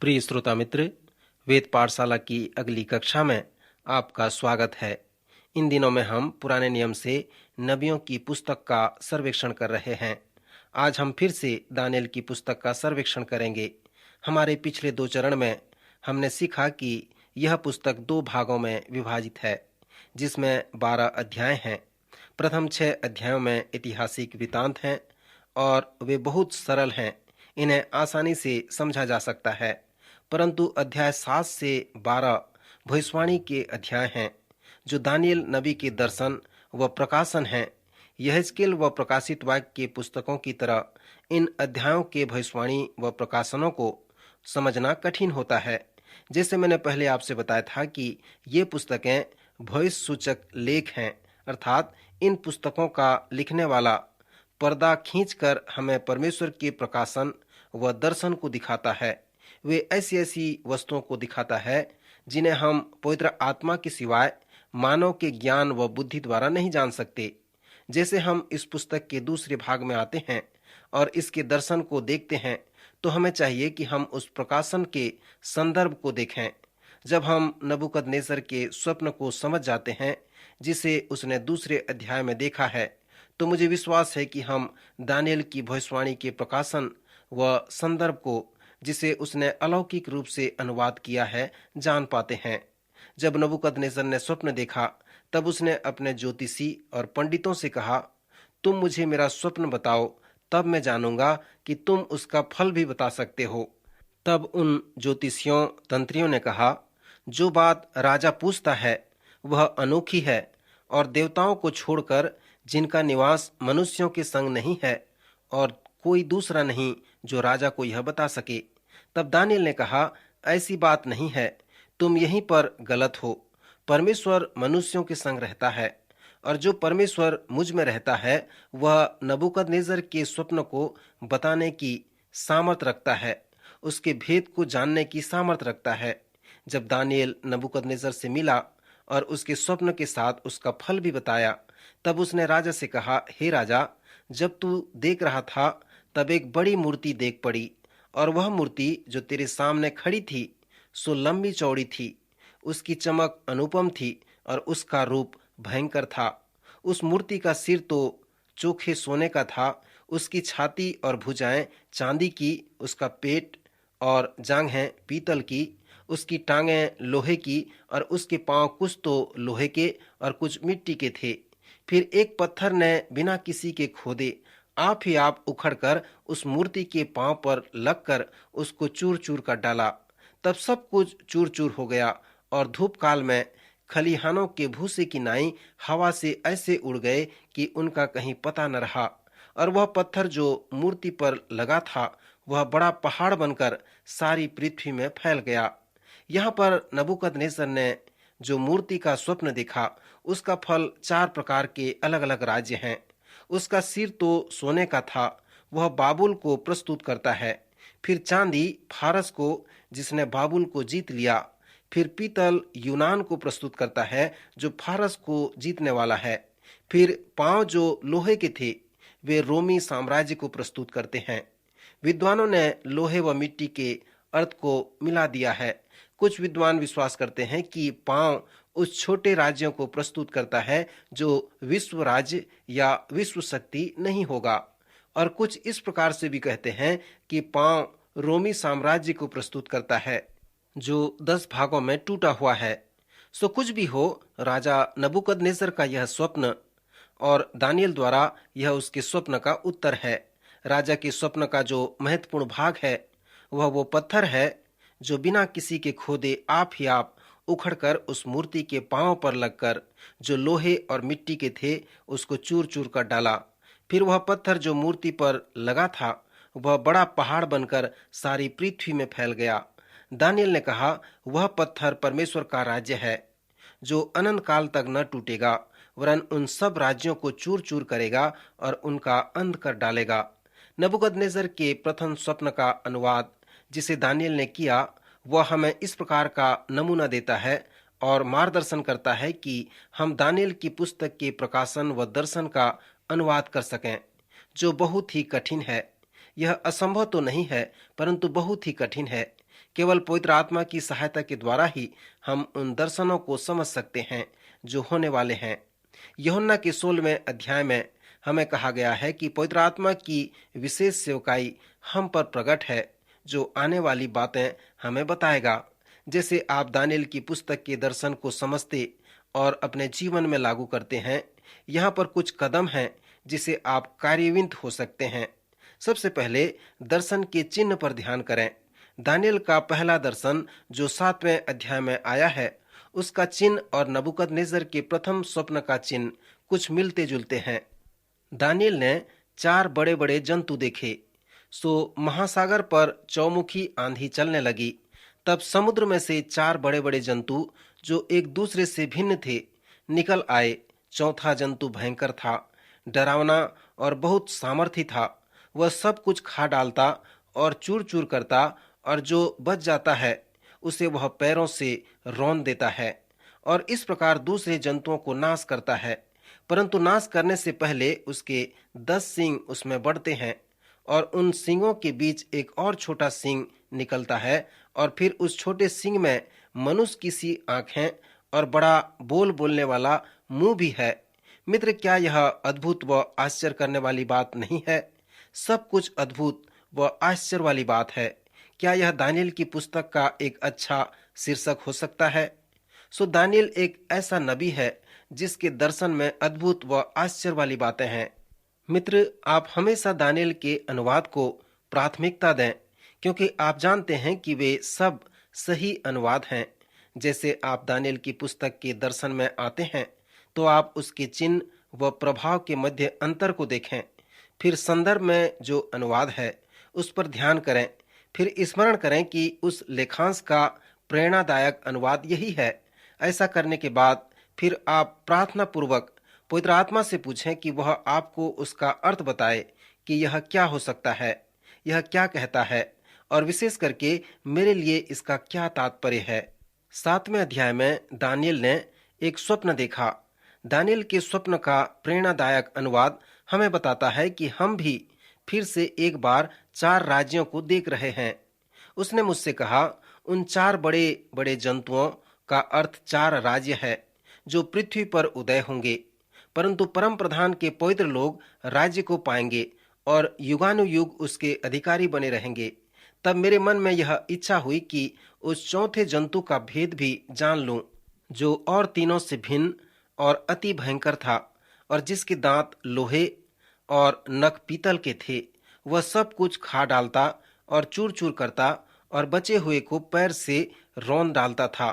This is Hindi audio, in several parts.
प्रिय श्रोता मित्र, वेद पाठशाला की अगली कक्षा में आपका स्वागत है। इन दिनों में हम पुराने नियम से नबियों की पुस्तक का सर्वेक्षण कर रहे हैं। आज हम फिर से दानिएल की पुस्तक का सर्वेक्षण करेंगे। हमारे पिछले 2 चरण में हमने सीखा कि यह पुस्तक 2 भागों में विभाजित है, जिसमें 12 अध्याय हैं। प्रथम 6 अध्यायों में ऐतिहासिक वृतांत हैं और वे बहुत सरल हैं। इन्हें आसानी से समझा जा सकता है। परंतु अध्याय 7 से 12 भविष्यवाणी के अध्याय हैं, जो दानिएल नबी के दर्शन व प्रकाशन हैं। यहेजकेल व प्रकाशित वाक्य के पुस्तकों की तरह इन अध्यायों के भविष्यवाणी व प्रकाशनों को समझना कठिन होता है। जैसे मैंने पहले आपसे बताया था कि ये पुस्तकें भविष्य सूचक लेख हैं, अर्थात इन पुस्तकों का लिखने वाला पर्दा खींचकर हमें परमेश्वर के प्रकाशन व दर्शन को दिखाता है। वे ऐसी ऐसी वस्तुओं को दिखाता है जिन्हें हम पवित्र आत्मा के सिवाय मानव के ज्ञान व बुद्धि द्वारा नहीं जान सकते। जैसे हम इस पुस्तक के दूसरे भाग में आते हैं और इसके दर्शन को देखते हैं, तो हमें चाहिए कि हम उस प्रकाशन के संदर्भ को देखें। जब हम नबूकदनेस्सर के स्वप्न को समझ जाते हैं, जिसे उसने दूसरे अध्याय में देखा है, तो मुझे विश्वास है कि हम दानिएल की भविष्यवाणी के प्रकाशन व संदर्भ को, जिसे उसने अलौकिक रूप से अनुवाद किया है, जान पाते हैं। जब नबूकदनेस्सर ने स्वप्न देखा, तब उसने अपने ज्योतिषी और पंडितों से कहा, तुम मुझे मेरा स्वप्न बताओ, तब मैं जानूंगा कि तुम उसका फल भी बता सकते हो। तब उन ज्योतिषियों तंत्रियों ने कहा, जो बात राजा पूछता है वह अनोखी है और देवताओं को छोड़कर, जिनका निवास मनुष्यों के संग नहीं है, और कोई दूसरा नहीं जो राजा को यह बता सके। तब दानिएल ने कहा, ऐसी बात नहीं है, तुम यहीं पर गलत हो। परमेश्वर मनुष्यों के संग रहता है, और जो परमेश्वर मुझ में रहता है, वह नबूकदनेस्सर के स्वप्न को बताने की सामर्थ रखता है, उसके भेद को जानने की सामर्थ रखता है। जब दानिएल नबूकदनेस्सर से मिला और उसके स्वप्न के साथ उसका फल भी बताया, तब उसने राजा से कहा, हे राजा, जब तू देख रहा था, तब एक बड़ी मूर्ति देख पड़ी, और वह मूर्ति जो तेरे सामने खड़ी थी, सो लंबी चौड़ी थी। उसकी चमक अनुपम थी और उसका रूप भयंकर था। उस मूर्ति का सिर तो चोखे सोने का था, उसकी छाती और भुजाएं चांदी की, उसका पेट और जांघें पीतल की, उसकी टांगें लोहे की, और उसके पांव कुछ तो लोहे के और कुछ मिट्टी के थे। फिर एक पत्थर ने बिना किसी के खोदे आप ही आप उखड़कर उस मूर्ति के पांव पर लगकर उसको चूर चूर कर डाला। तब सब कुछ चूर चूर हो गया, और धूप काल में खलिहानों के भूसे की नाई हवा से ऐसे उड़ गए कि उनका कहीं पता न रहा। और वह पत्थर जो मूर्ति पर लगा था, वह बड़ा पहाड़ बनकर सारी पृथ्वी में फैल गया। यहाँ पर नबूकदनेस्सर ने जो मूर्ति का स्वप्न देखा, उसका फल 4 प्रकार के अलग अलग राज्य हैं। उसका सिर तो सोने का था, वह बाबुल को प्रस्तुत करता है। फिर चांदी फारस को, जिसने बाबुल को जीत लिया। फिर पीतल यूनान को प्रस्तुत करता है, जो फारस को जीतने वाला है। फिर पांव जो लोहे के थे, वे रोमी साम्राज्य को प्रस्तुत करते हैं। विद्वानों ने लोहे व मिट्टी के अर्थ को मिला दिया है। कुछ विद्वान विश्वास करते हैं कि पांव उस छोटे राज्यों को प्रस्तुत करता है जो विश्व राज्य या विश्व शक्ति नहीं होगा, और कुछ इस प्रकार से भी कहते हैं कि पांव रोमी साम्राज्य को प्रस्तुत करता है, जो 10 भागों में टूटा हुआ है। सो कुछ भी हो, राजा नबूकदनेस्सर का यह स्वप्न और दानिएल द्वारा यह उसके स्वप्न का उत्तर है। राजा के स्वप्न का जो महत्वपूर्ण भाग है, वह वो पत्थर है जो बिना किसी के खोदे आप ही आप उखड़कर उस मूर्ति के पांव पर लगकर, जो लोहे और मिट्टी के थे, उसको चूर चूर कर डाला। फिर वह पत्थर जो मूर्ति पर लगा था, वह बड़ा पहाड़ बनकर सारी पृथ्वी में फैल गया। दानिएल ने कहा, वह पत्थर परमेश्वर का राज्य है, जो अनंत काल तक न टूटेगा, वरन उन सब राज्यों को चूर चूर करेगा और उनका अंत कर डालेगा। नबूकदनेस्सर के प्रथम स्वप्न का अनुवाद जिसे दानिएल ने किया, वह हमें इस प्रकार का नमूना देता है और मार्गदर्शन करता है कि हम दानिएल की पुस्तक के प्रकाशन व दर्शन का अनुवाद कर सकें, जो बहुत ही कठिन है। यह असंभव तो नहीं है, परंतु बहुत ही कठिन है, केवल पवित्र आत्मा की सहायता के द्वारा ही हम उन दर्शनों को समझ सकते हैं जो होने वाले हैं। यूहन्ना के 16वें अध्याय में हमें कहा गया है कि पवित्र आत्मा की विशेष सेवकाई हम पर प्रकट है, जो आने वाली बातें हमें बताएगा। जैसे आप दानियेल की पुस्तक के दर्शन को समझते और अपने जीवन में लागू करते हैं, यहाँ पर कुछ कदम हैं जिसे आप कार्यान्वित हो सकते हैं। सबसे पहले दर्शन के चिन्ह पर ध्यान करें। दानियेल का पहला दर्शन जो 7वें अध्याय में आया है, उसका चिन्ह और नबूकदनेस्सर के प्रथम स्वप्न का चिन्ह कुछ मिलते जुलते हैं। दानियेल ने 4 बड़े बड़े जंतु देखे। सो महासागर पर चौमुखी आंधी चलने लगी। तब समुद्र में से 4 बड़े बड़े जंतु जो एक दूसरे से भिन्न थे निकल आए। चौथा जंतु भयंकर था, डरावना और बहुत सामर्थी था। वह सब कुछ खा डालता और चूर चूर करता, और जो बच जाता है उसे वह पैरों से रौंद देता है और इस प्रकार दूसरे जंतुओं को नाश करता है। परंतु नाश करने से पहले उसके 10 सींग उसमें बढ़ते हैं और उन सींगों के बीच एक और छोटा सींग निकलता है, और फिर उस छोटे सींग में मनुष्य की सी आंखें और बड़ा बोल बोलने वाला मुंह भी है। मित्र, क्या यह अद्भुत व आश्चर्य करने वाली बात नहीं है? सब कुछ अद्भुत व आश्चर्य वाली बात है। क्या यह दानियेल की पुस्तक का एक अच्छा शीर्षक हो सकता है? दानियेल एक ऐसा नबी है जिसके दर्शन में अद्भुत व आश्चर्य वाली बातें हैं। मित्र, आप हमेशा दानियेल के अनुवाद को प्राथमिकता दें, क्योंकि आप जानते हैं कि वे सब सही अनुवाद हैं। जैसे आप दानियेल की पुस्तक के दर्शन में आते हैं, तो आप उसके चिन्ह व प्रभाव के मध्य अंतर को देखें। फिर संदर्भ में जो अनुवाद है उस पर ध्यान करें। फिर स्मरण करें कि उस लेखांश का प्रेरणादायक अनुवाद यही है। ऐसा करने के बाद फिर आप प्रार्थना पूर्वक पवित्र आत्मा से पूछें कि वह आपको उसका अर्थ बताए कि यह क्या हो सकता है, यह क्या कहता है, और विशेष करके मेरे लिए इसका क्या तात्पर्य है। 7वें अध्याय में दानियेल ने एक स्वप्न देखा। दानियेल के स्वप्न का प्रेरणादायक अनुवाद हमें बताता है कि हम भी फिर से एक बार 4 राज्यों को देख रहे हैं। उसने मुझसे कहा, उन 4 बड़े बड़े जंतुओं का अर्थ 4 राज्य है जो पृथ्वी पर उदय होंगे, परंतु परम प्रधान के पवित्र लोग राज्य को पाएंगे और युगानुयुग उसके अधिकारी बने रहेंगे। तब मेरे मन में यह इच्छा हुई कि उस चौथे जंतु का भेद भी जान लूं, जो और तीनों से भिन्न और अति भयंकर था, और जिसके दांत लोहे और नख पीतल के थे। वह सब कुछ खा डालता और चूर चूर करता और बचे हुए को पैर से रौंद डालता था।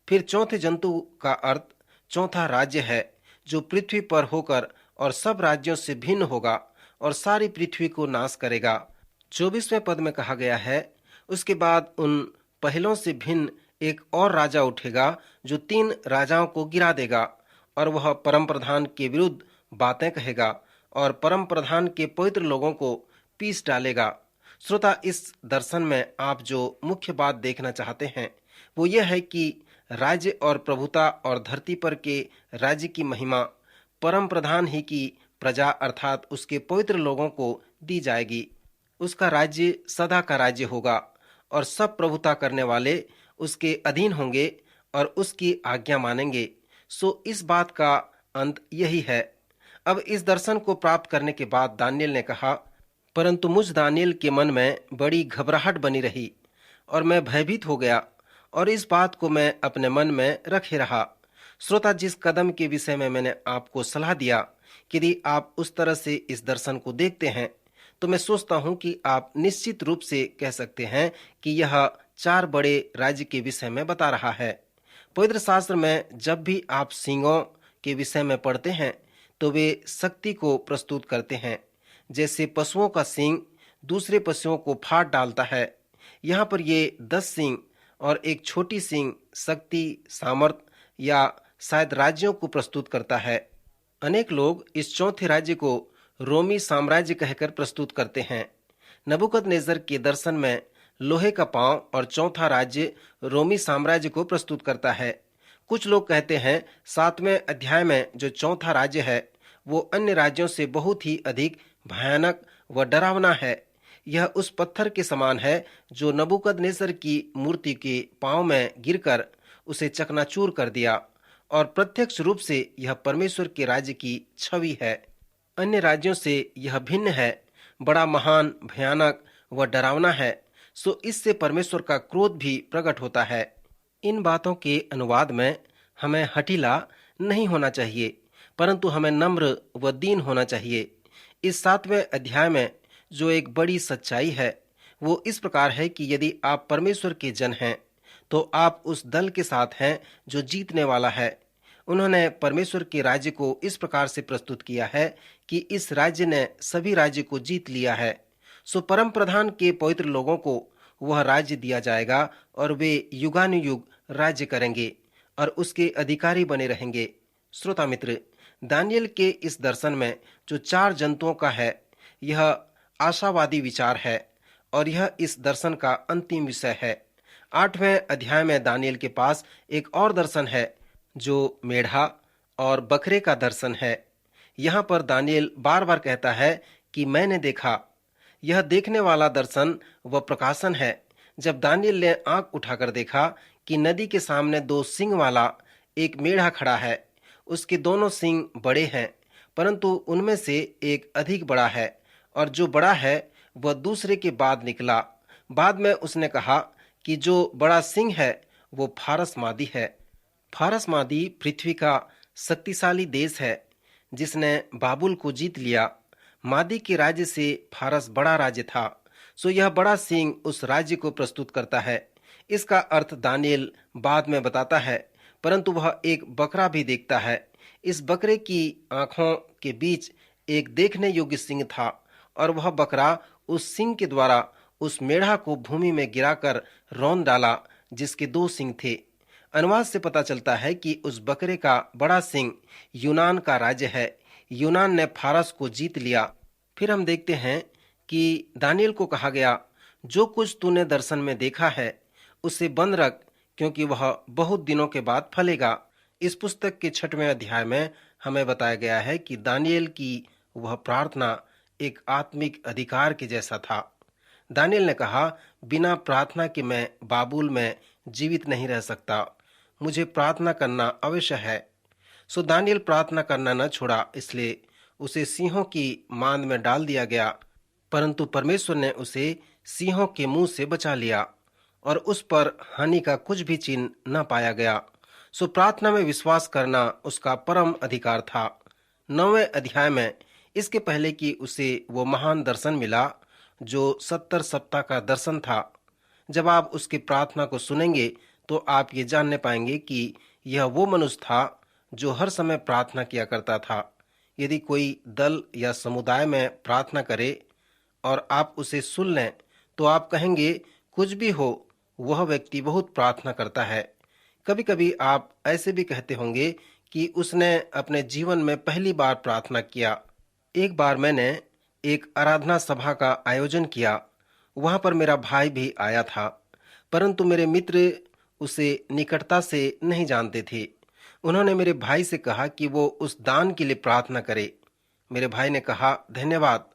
फिर चौथे जंतु का अर्थ चौथा राज्य है जो पृथ्वी पर होकर और सब राज्यों से भिन्न होगा और सारी पृथ्वी को नाश करेगा। 24वें पद में कहा गया है, उसके बाद उन पहलों से भिन्न एक और राजा उठेगा जो 3 राजाओं को गिरा देगा, और वह परम प्रधान के विरुद्ध बातें कहेगा और परम प्रधान के पवित्र लोगों को पीस डालेगा। श्रोता, इस दर्शन में आप जो मुख्य बात देखना चाहते हैं वो यह है कि राज्य और प्रभुता और धरती पर के राज्य की महिमा परम प्रधान ही की प्रजा अर्थात उसके पवित्र लोगों को दी जाएगी। उसका राज्य सदा का राज्य होगा और सब प्रभुता करने वाले उसके अधीन होंगे और उसकी आज्ञा मानेंगे। इस बात का अंत यही है। अब इस दर्शन को प्राप्त करने के बाद दानियेल ने कहा, परंतु मुझ दानियेल के मन में बड़ी घबराहट बनी रही और मैं भयभीत हो गया और इस बात को मैं अपने मन में रखे रहा। श्रोता, जिस कदम के विषय में मैंने आपको सलाह दिया कि यदि आप उस तरह से इस दर्शन को देखते हैं तो मैं सोचता हूं कि आप निश्चित रूप से कह सकते हैं कि यह 4 बड़े राज्य के विषय में बता रहा है। पवित्र शास्त्र में जब भी आप सींगों के विषय में पढ़ते हैं तो वे शक्ति को प्रस्तुत करते हैं। जैसे पशुओं का सींग दूसरे पशुओं को फाड़ डालता है, यहाँ पर ये 10 सींग और एक छोटी सींग शक्ति, सामर्थ या शायद राज्यों को प्रस्तुत करता है। अनेक लोग इस चौथे राज्य को रोमी साम्राज्य कहकर प्रस्तुत करते हैं। नबूकदनेस्सर के दर्शन में लोहे का पांव और चौथा राज्य रोमी साम्राज्य को प्रस्तुत करता है। कुछ लोग कहते हैं 7वें अध्याय में जो चौथा राज्य है वो अन्य राज्यों से बहुत ही अधिक भयानक व डरावना है, यह उस पत्थर के समान है जो नबूकदनेस्सर की मूर्ति के पांव में गिरकर उसे चकनाचूर कर दिया, और प्रत्यक्ष रूप से यह परमेश्वर के राज्य की छवि है। अन्य राज्यों से यह भिन्न है, बड़ा महान, भयानक व डरावना है। सो इससे परमेश्वर का क्रोध भी प्रकट होता है। इन बातों के अनुवाद में हमें हठीला नहीं होना चाहिए, परंतु हमें नम्र व दीन होना चाहिए। इस 7वें अध्याय में जो एक बड़ी सच्चाई है वो इस प्रकार है कि यदि आप परमेश्वर के जन हैं तो आप उस दल के साथ हैं जो जीतने वाला है। उन्होंने परमेश्वर के राज्य को इस प्रकार से प्रस्तुत किया है कि इस राज्य ने सभी राज्य को जीत लिया है। सो परम प्रधान के पवित्र लोगों को वह राज्य दिया जाएगा और वे युगानुयुग राज्य करेंगे और उसके अधिकारी बने रहेंगे। श्रोता मित्र, दानियल के इस दर्शन में जो 4 जंतुओं का है, यह आशावादी विचार है और यह इस दर्शन का अंतिम विषय है। 8वें अध्याय में दानियल के पास एक और दर्शन है जो मेढ़ा और बकरे का दर्शन है। यहाँ पर दानियल बार बार कहता है कि मैंने देखा। यह देखने वाला दर्शन व प्रकाशन है। जब दानियल ने आंख उठाकर देखा कि नदी के सामने 2 सींग वाला एक मेढ़ा खड़ा है। उसके दोनों सींग बड़े हैं, परंतु उनमें से एक अधिक बड़ा है, और जो बड़ा है वह दूसरे के बाद निकला। बाद में उसने कहा कि जो बड़ा सिंह है वो फारस मादी है। फारस मादी पृथ्वी का शक्तिशाली देश है जिसने बाबुल को जीत लिया। मादी के राज्य से फारस बड़ा राज्य था। सो यह बड़ा सिंह उस राज्य को प्रस्तुत करता है। इसका अर्थ दानियल बाद में बताता है, परंतु वह एक बकरा भी देखता है। इस बकरे की आंखों के बीच एक देखने योग्य सिंह था, और वह बकरा उस सिंह के द्वारा उस मेढ़ा को भूमि में गिराकर रौंद डाला जिसके 2 सिंग थे। अनुवाद से पता चलता है कि उस बकरे का बड़ा सिंह यूनान का राज्य है। यूनान ने फारस को जीत लिया। फिर हम देखते हैं कि दानियल को कहा गया, जो कुछ तूने दर्शन में देखा है उसे बंद रख, क्योंकि वह बहुत दिनों के बाद फलेगा। इस पुस्तक के 6वें अध्याय में हमें बताया गया है कि दानियल की वह प्रार्थना एक आत्मिक अधिकार के जैसा था। दानियल ने कहा, बिना प्रार्थना के मैं बाबुल में जीवित नहीं रह सकता, मुझे प्रार्थना करना अवश्य है। सो दानियल प्रार्थना करना न छोड़ा, इसलिए उसे सिंहों की मांद में डाल दिया गया, परंतु परमेश्वर ने उसे सिंहों के मुंह से बचा लिया और उस पर हानि का कुछ भी चिन्ह न पाया गया। सो प्रार्थना में विश्वास करना उसका परम अधिकार था। 9वें अध्याय में इसके पहले कि उसे वो महान दर्शन मिला जो 70 सप्ताह का दर्शन था। जब आप उसकी प्रार्थना को सुनेंगे तो आप ये जानने पाएंगे कि यह वो मनुष्य था जो हर समय प्रार्थना किया करता था। यदि कोई दल या समुदाय में प्रार्थना करे और आप उसे सुन लें तो आप कहेंगे, कुछ भी हो, वह व्यक्ति बहुत प्रार्थना करता है। कभी कभी आप ऐसे भी कहते होंगे कि उसने अपने जीवन में पहली बार प्रार्थना किया। एक बार मैंने एक आराधना सभा का आयोजन किया। वहां पर मेरा भाई भी आया था, परंतु मेरे मित्र उसे निकटता से नहीं जानते थे। उन्होंने मेरे भाई से कहा कि वो उस दान के लिए प्रार्थना करे। मेरे भाई ने कहा, धन्यवाद,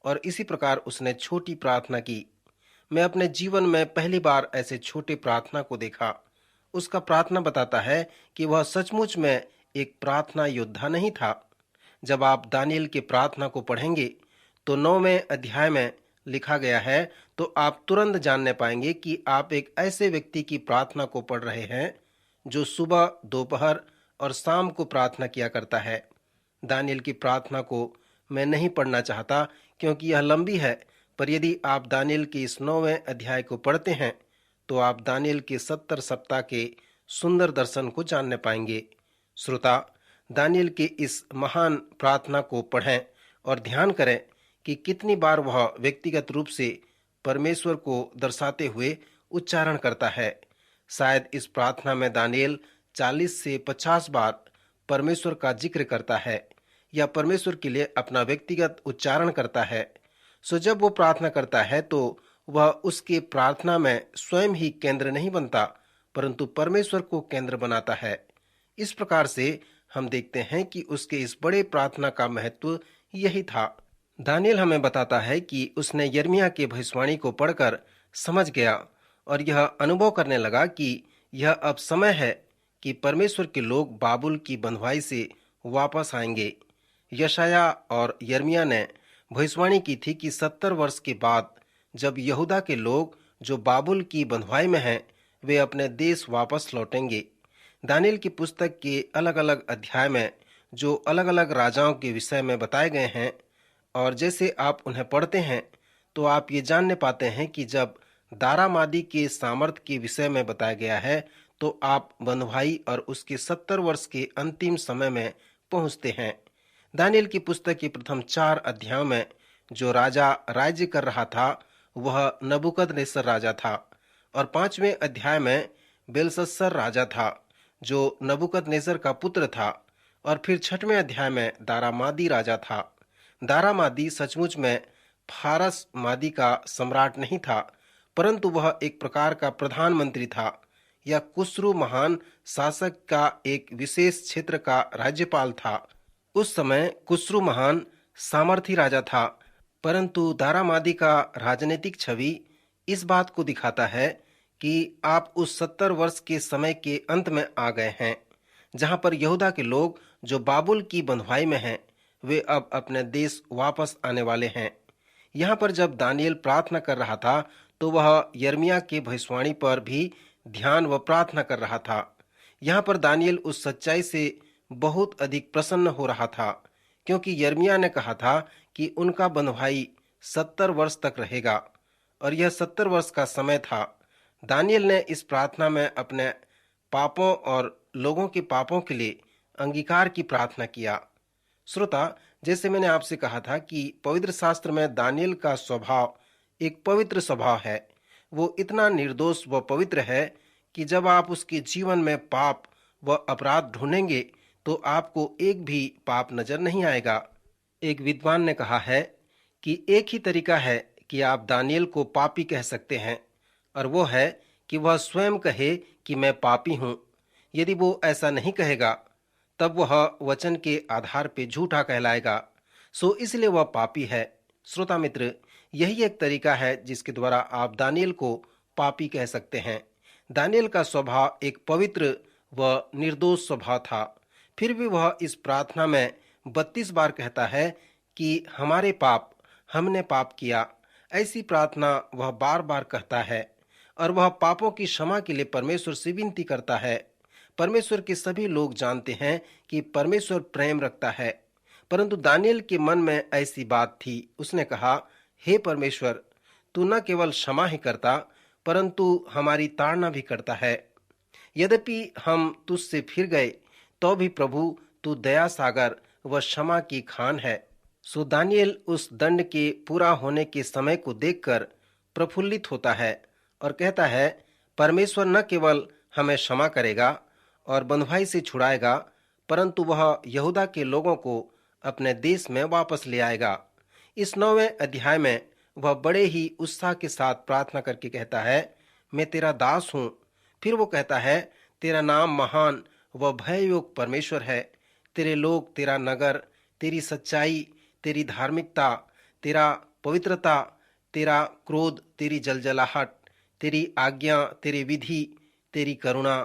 और इसी प्रकार उसने छोटी प्रार्थना की। मैं अपने जीवन में पहली बार ऐसे छोटे प्रार्थना को देखा। उसका प्रार्थना बताता है कि वह सचमुच में एक प्रार्थना योद्धा नहीं था। जब आप दानियल के प्रार्थना को पढ़ेंगे तो 9वें अध्याय में लिखा गया है, तो आप तुरंत जानने पाएंगे कि आप एक ऐसे व्यक्ति की प्रार्थना को पढ़ रहे हैं जो सुबह, दोपहर और शाम को प्रार्थना किया करता है। दानियल की प्रार्थना को मैं नहीं पढ़ना चाहता क्योंकि यह लंबी है, पर यदि आप दानियल के इस 9वें अध्याय को पढ़ते हैं तो आप दानियल के 70 सप्ताह के सुंदर दर्शन को जानने पाएंगे। श्रोता, दानियल के इस महान प्रार्थना को पढ़ें और ध्यान करें कि कितनी बार वह व्यक्तिगत रूप से परमेश्वर को दर्शाते हुए उच्चारण करता है। शायद इस प्रार्थना में दानियल 40 से 50 बार परमेश्वर का जिक्र करता है या परमेश्वर के लिए अपना व्यक्तिगत उच्चारण करता है। सो जब वो प्रार्थना करता है तो वह उसके प्रार्थना में स्वयं ही केंद्र नहीं बनता, परंतु परमेश्वर को केंद्र बनाता है। इस प्रकार से हम देखते हैं कि उसके इस बड़े प्रार्थना का महत्व यही था। दानियल हमें बताता है कि उसने यिर्मयाह की भविष्यवाणी को पढ़कर समझ गया और यह अनुभव करने लगा कि यह अब समय है कि परमेश्वर के लोग बाबुल की बंधुआई से वापस आएंगे। यशाया और यिर्मयाह ने भविष्यवाणी की थी कि 70 वर्ष के बाद जब यहूदा के लोग जो बाबुल की बंधुआई में हैं, वे अपने देश वापस लौटेंगे। दानियल की पुस्तक के अलग अलग अध्याय में जो अलग अलग राजाओं के विषय में बताए गए हैं, और जैसे आप उन्हें पढ़ते हैं तो आप ये जानने पाते हैं कि जब दारामादी के सामर्थ के विषय में बताया गया है तो आप बंधुआई और उसके 70 वर्ष के अंतिम समय में पहुंचते हैं। दानियल की पुस्तक के प्रथम 4 अध्यायों में जो राजा राज्य कर रहा था वह नबूकदनेस्सर राजा था, और 5वें अध्याय में बेलशस्सर राजा था जो नबूकदनेस्सर का पुत्र था, और फिर 6वें अध्याय में दारामादी राजा था। दारामादी सचमुच में फारस मादी का सम्राट नहीं था, परंतु वह एक प्रकार का प्रधानमंत्री था या कुस्रू महान शासक का एक विशेष क्षेत्र का राज्यपाल था। उस समय कुस्रू महान सामर्थी राजा था, परंतु दारामादी का राजनीतिक छवि इस बात को दिखाता है कि आप उस 70 वर्ष के समय के अंत में आ गए हैं, जहां पर यहूदा के लोग जो बाबुल की बंधुआई में हैं, वे अब अपने देश वापस आने वाले हैं। यहाँ पर जब दानियल प्रार्थना कर रहा था तो वह यिर्मयाह के भविष्यवाणी पर भी ध्यान व प्रार्थना कर रहा था। यहाँ पर दानियल उस सच्चाई से बहुत अधिक प्रसन्न हो रहा था, क्योंकि यिर्मयाह ने कहा था कि उनका बंधुआई 70 वर्ष तक रहेगा, और यह 70 वर्ष का समय था। दानियल ने इस प्रार्थना में अपने पापों और लोगों के पापों के लिए अंगीकार की प्रार्थना किया। श्रोता, जैसे मैंने आपसे कहा था कि पवित्र शास्त्र में दानियल का स्वभाव एक पवित्र स्वभाव है। वो इतना निर्दोष व पवित्र है कि जब आप उसके जीवन में पाप व अपराध ढूंढेंगे तो आपको एक भी पाप नजर नहीं आएगा। एक विद्वान ने कहा है कि एक ही तरीका है कि आप दानियल को पापी कह सकते हैं, और वो है कि वह स्वयं कहे कि मैं पापी हूँ। यदि वो ऐसा नहीं कहेगा तब वह वचन के आधार पे झूठा कहलाएगा, सो इसलिए वह पापी है। श्रोता मित्र, यही एक तरीका है जिसके द्वारा आप दानियल को पापी कह सकते हैं। दानियल का स्वभाव एक पवित्र व निर्दोष स्वभाव था, फिर भी वह इस प्रार्थना में 32 बार कहता है कि हमारे पाप, हमने पाप किया। ऐसी प्रार्थना वह बार बार कहता है, और वह पापों की क्षमा के लिए परमेश्वर से विनती करता है। परमेश्वर के सभी लोग जानते हैं कि परमेश्वर प्रेम रखता है, परंतु दानियल के मन में ऐसी बात थी। उसने कहा, हे परमेश्वर, तू न केवल क्षमा ही करता परंतु हमारी ताड़ना भी करता है। यद्यपि हम तुझसे फिर गए तो भी प्रभु, तू दया सागर व क्षमा की खान है। सो दानियल उस दंड के पूरा होने के समय को देखकर प्रफुल्लित होता है और कहता है, परमेश्वर न केवल हमें क्षमा करेगा और बंधुआई से छुड़ाएगा, परंतु वह यहूदा के लोगों को अपने देश में वापस ले आएगा। इस 9वें अध्याय में वह बड़े ही उत्साह के साथ प्रार्थना करके कहता है, मैं तेरा दास हूँ। फिर वो कहता है, तेरा नाम महान व भययोग परमेश्वर है। तेरे लोग, तेरा नगर, तेरी सच्चाई, तेरी धार्मिकता, तेरा पवित्रता, तेरा क्रोध, तेरी जलजलाहट, तेरी आज्ञा, तेरी विधि, तेरी करुणा,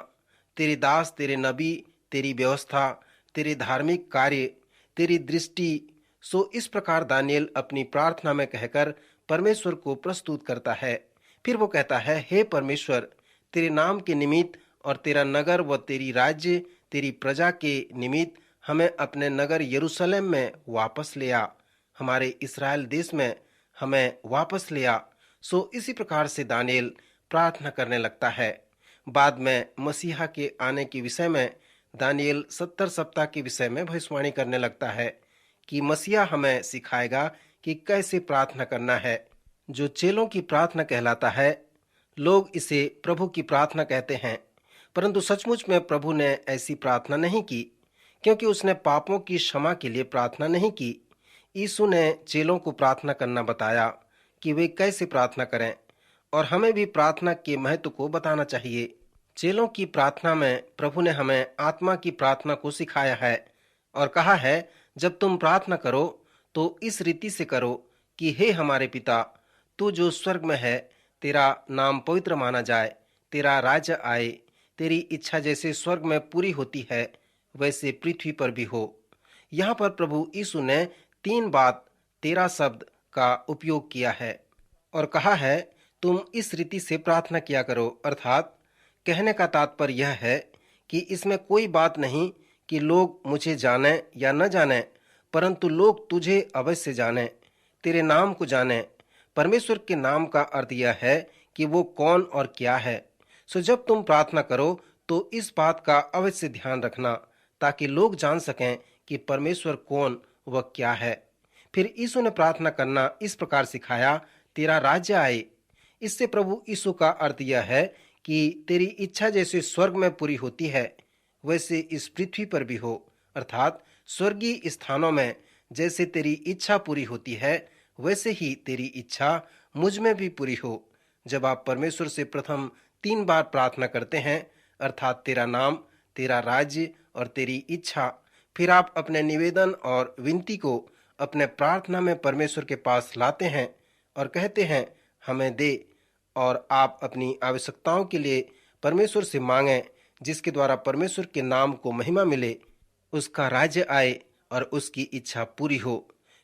तेरे दास, तेरे नबी, तेरी व्यवस्था, तेरे धार्मिक कार्य, तेरी दृष्टि। सो इस प्रकार दानियल अपनी प्रार्थना में कहकर परमेश्वर को प्रस्तुत करता है। फिर वो कहता है, हे परमेश्वर, तेरे नाम के निमित्त और तेरा नगर व तेरी राज्य, तेरी प्रजा के निमित्त हमें अपने नगर यरूशलेम में वापस ले आ, हमारे इस्राएल देश में हमें वापस ले आ। सो इसी प्रकार से दानियल प्रार्थना करने लगता है। बाद में मसीहा के आने के विषय में दानियल 70 सप्ताह के विषय में भविष्यवाणी करने लगता है कि मसीहा हमें सिखाएगा कि कैसे प्रार्थना करना है। जो चेलों की प्रार्थना कहलाता है, लोग इसे प्रभु की प्रार्थना कहते हैं, परंतु सचमुच में प्रभु ने ऐसी प्रार्थना नहीं की, क्योंकि उसने पापों की क्षमा के लिए प्रार्थना नहीं की। यीशु ने चेलों को प्रार्थना करना बताया कि वे कैसे प्रार्थना करें, और हमें भी प्रार्थना के महत्व को बताना चाहिए। चेलों की प्रार्थना में प्रभु ने हमें आत्मा की प्रार्थना को सिखाया है और कहा है, जब तुम प्रार्थना करो तो इस रीति से करो कि हे हमारे पिता, तू जो स्वर्ग में है, तेरा नाम पवित्र माना जाए, तेरा राज्य आए, तेरी इच्छा जैसे स्वर्ग में पूरी होती है वैसे पृथ्वी पर भी हो। यहाँ पर प्रभु यीशु ने 3 बात तेरा शब्द का उपयोग किया है और कहा है तुम इस रीति से प्रार्थना किया करो। अर्थात कहने का तात्पर्य यह है कि इसमें कोई बात नहीं कि लोग मुझे जाने या न जाने, परंतु लोग तुझे अवश्य जाने, तेरे नाम को जाने। परमेश्वर के नाम का अर्थ यह है कि वो कौन और क्या है। सो जब तुम प्रार्थना करो तो इस बात का अवश्य ध्यान रखना ताकि लोग जान सकें कि परमेश्वर कौन व क्या है। फिर यीशु ने प्रार्थना करना इस प्रकार सिखाया, तेरा राज्य आए। इससे प्रभु यीशु का अर्थ यह है कि तेरी इच्छा जैसे स्वर्ग में पूरी होती है वैसे इस पृथ्वी पर भी हो। अर्थात स्वर्गीय स्थानों में जैसे तेरी इच्छा पूरी होती है वैसे ही तेरी इच्छा मुझ में भी पूरी हो। जब आप परमेश्वर से प्रथम 3 बार प्रार्थना करते हैं, अर्थात तेरा नाम, तेरा राज्य और तेरी इच्छा, फिर आप अपने निवेदन और विनती को अपने प्रार्थना में परमेश्वर के पास लाते हैं और कहते हैं हमें दे, और आप अपनी आवश्यकताओं के लिए परमेश्वर से मांगें, जिसके द्वारा परमेश्वर के नाम को महिमा मिले, उसका राज्य आए और उसकी इच्छा पूरी हो।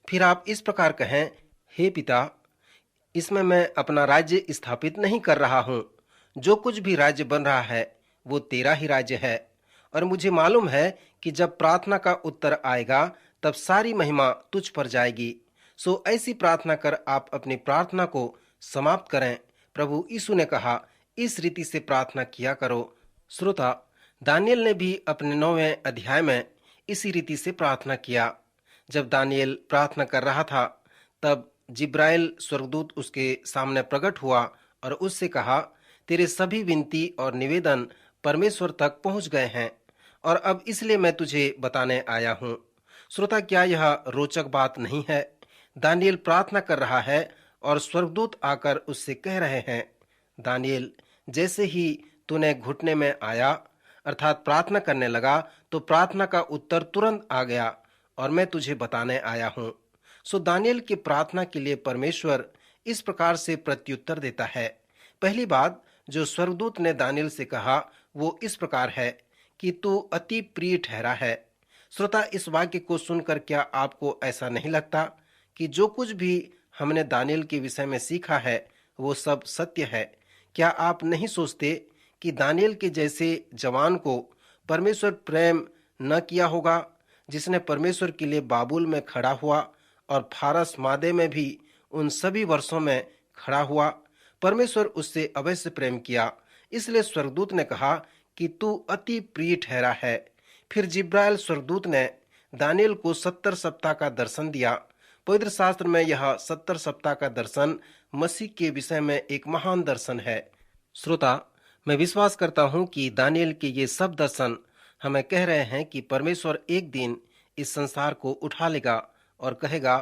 फिर आप इस प्रकार कहें, हे पिता, इसमें मैं अपना राज्य स्थापित नहीं कर रहा हूँ। जो कुछ भी राज्य बन रहा है वो तेरा ही राज्य है, और मुझे मालूम है कि जब प्रार्थना का उत्तर आएगा तब सारी महिमा तुझ पर जाएगी। सो ऐसी प्रार्थना कर आप अपनी प्रार्थना को समाप्त करें। प्रभु यीशु ने कहा, इस रीति से प्रार्थना किया करो। श्रोता, दानियल ने भी अपने 9वें अध्याय में इसी रीति से प्रार्थना किया। जब दानियल प्रार्थना कर रहा था तब जिब्राइल स्वर्गदूत उसके सामने प्रकट हुआ और उससे कहा, तेरे सभी विनती और निवेदन परमेश्वर तक पहुंच गए हैं और अब इसलिए मैं तुझे बताने आया हूं। श्रोता, क्या यह रोचक बात नहीं है? दानियल प्रार्थना कर रहा है और स्वर्गदूत आकर उससे कह रहे हैं, दानियल, जैसे ही तूने घुटने में आया अर्थात प्रार्थना करने लगा तो प्रार्थना का उत्तर तुरंत आ गया और मैं तुझे बताने आया हूं। सो दानियल की प्रार्थना के लिए परमेश्वर इस प्रकार से प्रत्युत्तर देता है। पहली बात जो स्वर्गदूत ने दानियल से कहा वो इस प्रकार है कि तू अति प्रिय ठहरा है। श्रोता, इस वाक्य को सुनकर क्या आपको ऐसा नहीं लगता कि जो कुछ भी हमने दानियल के विषय में सीखा है वो सब सत्य है? क्या आप नहीं सोचते कि दानियल के जैसे जवान को परमेश्वर प्रेम न किया होगा, जिसने परमेश्वर के लिए बाबुल में खड़ा हुआ और फारस मादे में भी उन सभी वर्षों में खड़ा हुआ? परमेश्वर उससे अवश्य प्रेम किया। इसलिए स्वर्गदूत ने कहा कि तू अति प्रिय ठहरा है। फिर जिब्राइल स्वर्गदूत ने दानियल को 70 सप्ताह का दर्शन दिया। पवित्र शास्त्र में यह 70 सप्ताह का दर्शन मसीह के विषय में एक महान दर्शन है। श्रोता, मैं विश्वास करता हूं कि दानियल के ये सब दर्शन हमें कह रहे हैं कि परमेश्वर एक दिन इस संसार को उठा लेगा और कहेगा,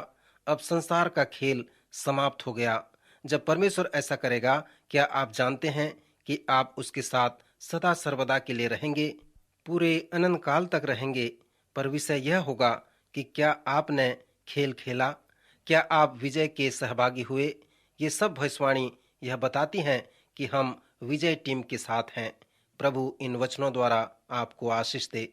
अब संसार का खेल समाप्त हो गया। जब परमेश्वर ऐसा करेगा, क्या आप जानते हैं कि आप उसके साथ सदा सर्वदा के लिए रहेंगे, पूरे अनंत काल तक रहेंगे। पर विषय यह होगा कि क्या आपने खेल खेला, क्या आप विजय के सहभागी हुए। ये सब भविष्यवाणी यह बताती हैं कि हम विजय टीम के साथ हैं। प्रभु इन वचनों द्वारा आपको आशीष दे।